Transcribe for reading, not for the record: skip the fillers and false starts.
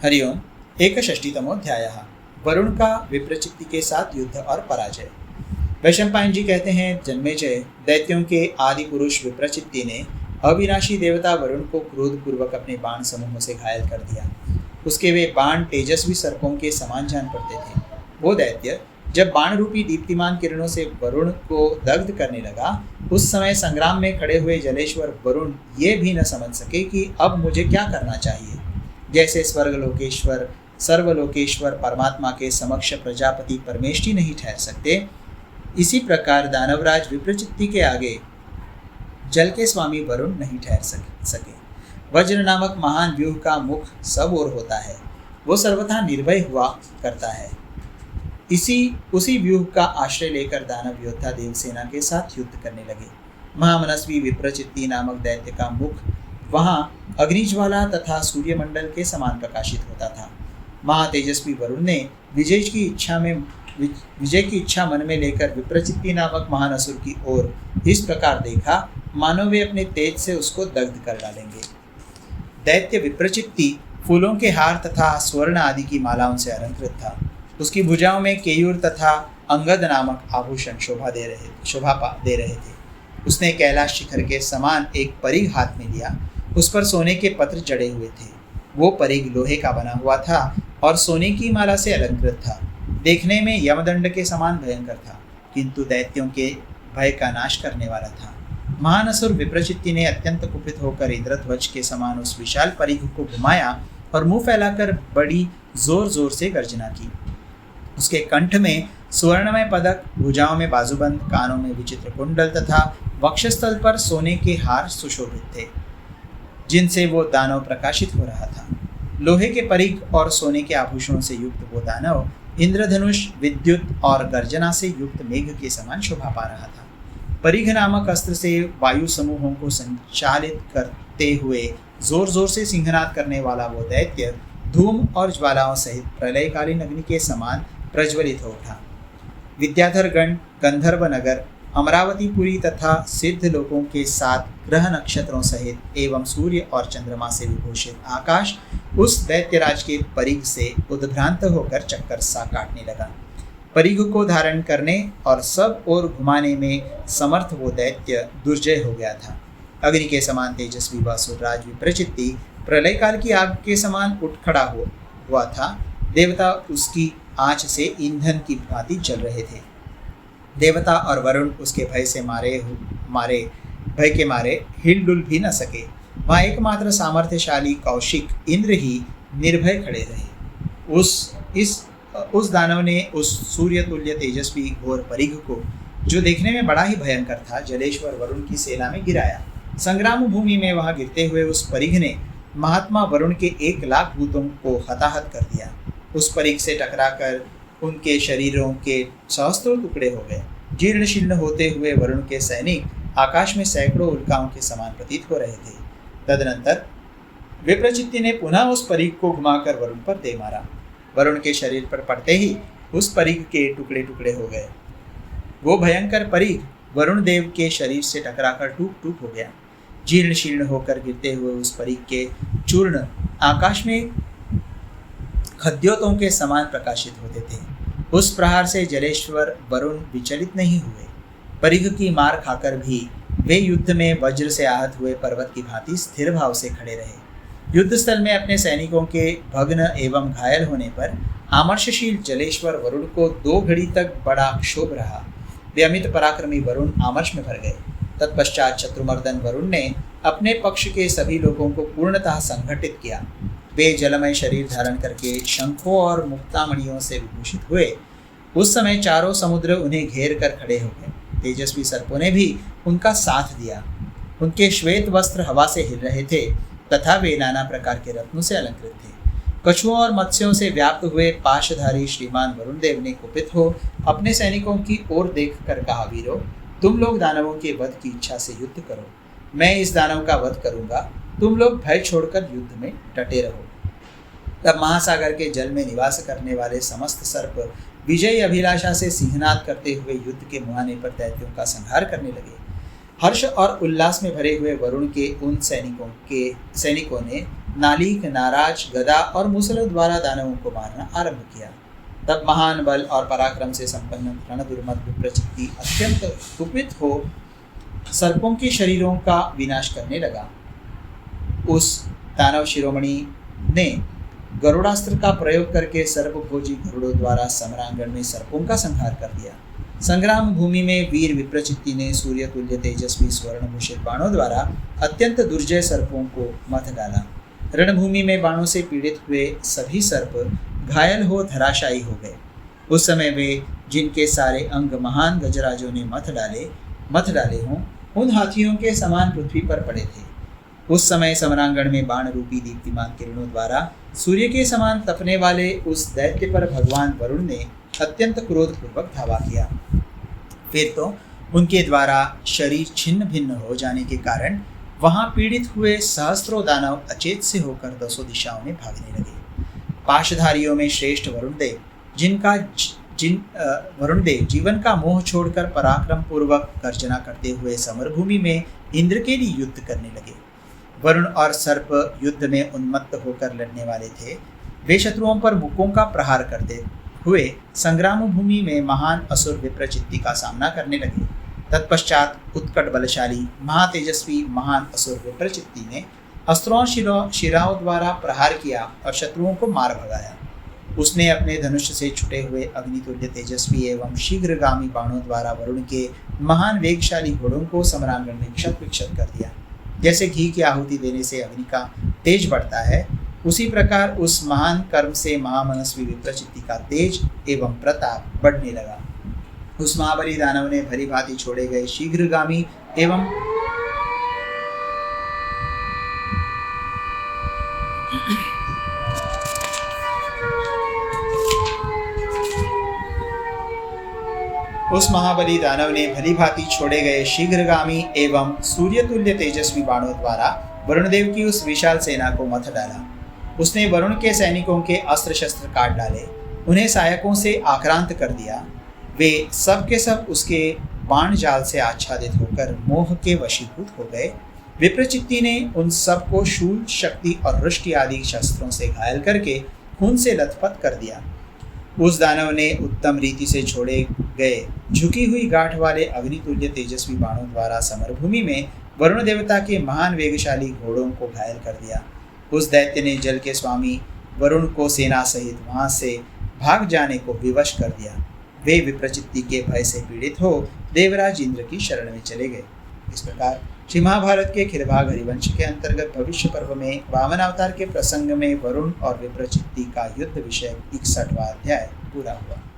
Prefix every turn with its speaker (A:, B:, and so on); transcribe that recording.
A: हरिओम। 61तमोऽध्यायः। वरुण का विप्रचित्ति के साथ युद्ध और पराजय। वैशंपायन जी कहते हैं, जन्मेजय, दैत्यों के आदि पुरुष विप्रचित्ति ने अविनाशी देवता वरुण को क्रोधपूर्वक अपने बाण समूहों से घायल कर दिया। उसके वे बाण तेजस्वी सर्पों के समान जान पड़ते थे। वो दैत्य जब बाण रूपी दीप्तिमान किरणों से वरुण को दग्ध करने लगा, उस समय संग्राम में खड़े हुए जलेश्वर वरुण ये भी न समझ सके कि अब मुझे क्या करना चाहिए। जैसे स्वर्गलोकेश्वर सर्वलोकेश्वर परमात्मा के समक्ष प्रजापति परमेष्ठी नहीं ठहर सकते, इसी प्रकार दानवराज विप्रचित्ति के आगे जल के स्वामी वरुण नहीं ठहर सके। वज्र नामक महान व्यूह का मुख सब ओर होता है, वो सर्वथा निर्भय हुआ करता है। उसी व्यूह का आश्रय लेकर दानव योद्धा देवसेना के साथ युद्ध करने लगे। महामनस्वी विप्रचित्ति नामक दैत्य का मुख वहां अग्निज्वाला तथा सूर्यमंडल के समान प्रकाशित होता था। महातेजस्वी वरुण ने विजय की इच्छा मन में लेकर विप्रचित्ति नामक महान असुर की ओर इस प्रकार देखा, मानो वे अपने तेज से उसको दग्ध कर डालेंगे। दैत्य विप्रचित्ति फूलों के हार तथा स्वर्ण आदि की मालाओं से अलंकृत था। उसकी भुजाओं में केयूर तथा अंगद नामक आभूषण शोभा दे रहे थे। उसने कैलाश शिखर के समान एक परिघ हाथ में लिया। उस पर सोने के पत्र जड़े हुए थे। वो परिघ लोहे का बना हुआ था और सोने की माला से अलंकृत था। देखने में यमदंड के समान भयंकर था, किंतु दैत्यों के भय का नाश करने वाला था। महान असुर विप्रचित्ति ने अत्यंत कुपित होकर इंद्रध्वज के समान उस विशाल परिघ को घुमाया और मुंह फैलाकर बड़ी जोर जोर से गर्जना की। उसके कंठ में सुवर्णमय पदक, भुजाओं में बाजूबंद, कानों में विचित्र कुंडल तथा वक्षस्थल पर सोने के हार सुशोभित थे, जिनसे वो दानव प्रकाशित हो रहा था। लोहे के परिघ और सोने के आभूषणों से युक्त वो दानव इंद्रधनुष, विद्युत और गर्जना से युक्त मेघ के समान शोभा पा रहा था। परिघ नामक अस्त्र से वायु समूहों को संचालित करते हुए जोर जोर से सिंहनाद करने वाला वो दैत्य धूम और ज्वालाओं सहित प्रलयकालीन अग्नि के समान प्रज्वलित हो उठा। विद्याधर गण, गंधर्व नगर, अमरावतीपुरी तथा सिद्ध लोगों के साथ ग्रह नक्षत्रों सहित एवं सूर्य और चंद्रमा से विभूषित आकाश उस दैत्यराज के परिघ से उद्भ्रांत होकर चक्कर सा काटने लगा। परिघ को धारण करने और सब ओर घुमाने में समर्थ वो दैत्य दुर्जय हो गया था। अग्नि के समान तेजस्वी वासुराज विप्रचित्ति प्रलयकाल की आग के समान उठ खड़ा हुआ था। देवता उसकी आंच से ईंधन की भांति जल रहे थे। देवता और वरुण उसके भय के मारे हिलडुल भी न सके। वहाँ एकमात्र सामर्थ्यशाली कौशिक इंद्र ही निर्भय खड़े रहे। उस दानव ने उस सूर्य तुल्य तेजस्वी घोर परिघ को, जो देखने में बड़ा ही भयंकर था, जलेश्वर वरुण की सेना में गिराया। संग्राम भूमि में वहां गिरते हुए उस परिघ ने महात्मा वरुण के 1,00,000 भूतों को हताहत कर दिया। उस परिघ से टकराकर उनके शरीरों के सहस्त्रों टुकड़े हो गए। जीर्ण शीर्ण होते हुए वरुण के सैनिक आकाश में सैकड़ों उल्काओं के समान प्रतीत हो रहे थे। तदनंतर विप्रचित्ति ने पुनः उस परिघ को घुमाकर वरुण पर दे मारा। वरुण के शरीर पर पड़ते ही उस परिघ के टुकड़े टुकड़े हो गए। वो भयंकर परिघ वरुण देव के शरीर से टकराकर टूक टूक हो गया। जीर्ण शीर्ण होकर गिरते हुए उस परिघ के चूर्ण आकाश में खद्योतों के समान प्रकाशित होते थे। उस प्रहार से जलेश्वर वरुण विचलित नहीं हुए। परिघ की मार खाकर भी वे युद्ध में वज्र से आहत हुए पर्वत की भांति स्थिर भाव से खड़े रहे। युद्ध स्थल में अपने सैनिकों के भग्न एवं घायल होने पर आमर्षशील जलेश्वर वरुण को 2 घड़ी तक बड़ा क्षोभ रहा। वे अमित पराक्रमी वरुण आमर्ष में भर गए। तत्पश्चात शत्रुमर्दन वरुण ने अपने पक्ष के सभी लोगों को पूर्णतः संगठित किया। वे जलमय शरीर धारण करके शंखों और मुक्तामणियों से विभूषित हुए। उस समय चारों समुद्र उन्हें घेर कर खड़े हो गए। तेजस्वी सर्पों ने भी उनका साथ दिया। उनके श्वेत वस्त्र हवा से हिल रहे थे तथा वे नाना प्रकार के रत्नों से अलंकृत थे। कछुओं और मत्स्यों से व्याप्त हुए पाशधारी श्रीमान वरुण देव ने कुपित हो अपने सैनिकों की ओर देख कर कहा, वीरों, तुम लोग दानवों के वध की इच्छा से युद्ध करो। मैं इस दानव का वध करूंगा। तुम लोग भय छोड़कर युद्ध में डटे रहो। तब महासागर के जल में निवास करने वाले समस्त सर्प विजय अभिलाषा से सिंहनाद करते हुए युद्ध के मुहाने पर दैत्यों का संहार करने लगे। हर्ष और उल्लास में भरे हुए वरुण के उन सैनिकों ने नालीक, नाराज, गदा और मुसलों द्वारा दानवों को मारना आरंभ किया। तब महान बल और पराक्रम से संपन्न रणदुर्मद विप्रचित्ति अत्यंत कुपित हो सर्पों के शरीरों का विनाश करने लगा। उस दानव शिरोमणि ने गरुड़ास्त्र का प्रयोग करके सर्पभोजी गरुड़ों द्वारा समरांगण में सर्पों का संहार कर दिया। संग्राम भूमि में वीर विप्रचित्ति ने सूर्य तुल्य तेजस्वी स्वर्णभूषित बाणों द्वारा अत्यंत दुर्जय सर्पों को मथ डाला। रणभूमि में बाणों से पीड़ित हुए सभी सर्प घायल हो धराशायी हो गए। उस समय वे जिनके सारे अंग महान गजराजों ने मथ डाले हों, उन हाथियों के समान पृथ्वी पर पड़े थे। उस समय समरांगण में बाण रूपी दीप्तिमान किरणों द्वारा सूर्य के समान तपने वाले उस दैत्य पर भगवान वरुण ने अत्यंत क्रोधपूर्वक धावा किया। फिर तो उनके द्वारा शरीर छिन्न भिन्न हो जाने के कारण वहां पीड़ित हुए सहस्त्रों दानव अचेत से होकर दसों दिशाओं में भागने लगे। पाशधारियों में श्रेष्ठ वरुण देव जीवन का मोह छोड़कर पराक्रम पूर्वक गर्जना करते हुए समरभूमि में इंद्र के लिए युद्ध करने लगे। वरुण और सर्प युद्ध में उन्मत्त होकर लड़ने वाले थे। वे शत्रुओं पर मुक्कों का प्रहार करते हुए संग्राम भूमि में महान असुर विप्रचित्ति का सामना करने लगे। तत्पश्चात उत्कट बलशाली महातेजस्वी महान असुर विप्रचित्ति ने अस्त्रों शिराओं द्वारा प्रहार किया और शत्रुओं को मार भगाया। उसने अपने धनुष से छुटे हुए अग्नितुल्य तेजस्वी एवं शीघ्रगामी बाणों द्वारा वरुण के महान वेगशाली घोड़ों को समरांगण में क्षत विक्षत कर दिया। जैसे घी की आहुति देने से अग्नि का तेज बढ़ता है, उसी प्रकार उस महान कर्म से महामनस्वी विप्रचित्ति का तेज एवं प्रताप बढ़ने लगा। उस महाबली दानव ने भली भांति छोड़े गए शीघ्रगामी एवं सूर्य तुल्य तेजस्वी बाणों द्वारा वरुणदेव की उस विशाल सेना को मथ डाला। उसने वरुण के सैनिकों के अस्त्र शस्त्र काट डाले, उन्हें सहायकों से आक्रांत कर दिया। वे सब के सब उसके बाण जाल से आच्छादित होकर मोह के वशीभूत हो गए। विप्रचित्ति ने उन सब को शूल, शक्ति और रुष्टि आदि शस्त्रों से घायल करके खून से लथपथ कर दिया। उस दानव ने उत्तम रीति से छोड़े गए झुकी हुई गांठ वाले अग्नितुल्य तेजस्वी बाणों द्वारा समरभूमि में वरुण देवता के महान वेगशाली घोड़ों को घायल कर दिया। उस दैत्य ने जल के स्वामी वरुण को सेना सहित वहां से भाग जाने को विवश कर दिया। वे विप्रचित्ति के भय से पीड़ित हो देवराज इंद्र की शरण में चले गए। इस प्रकार श्री महाभारत के खिलभाग हरिवंश के अंतर्गत भविष्य पर्व में वामन अवतार के प्रसंग में वरुण और विप्रचित्ति का युद्ध विषय 61वां अध्याय पूरा हुआ।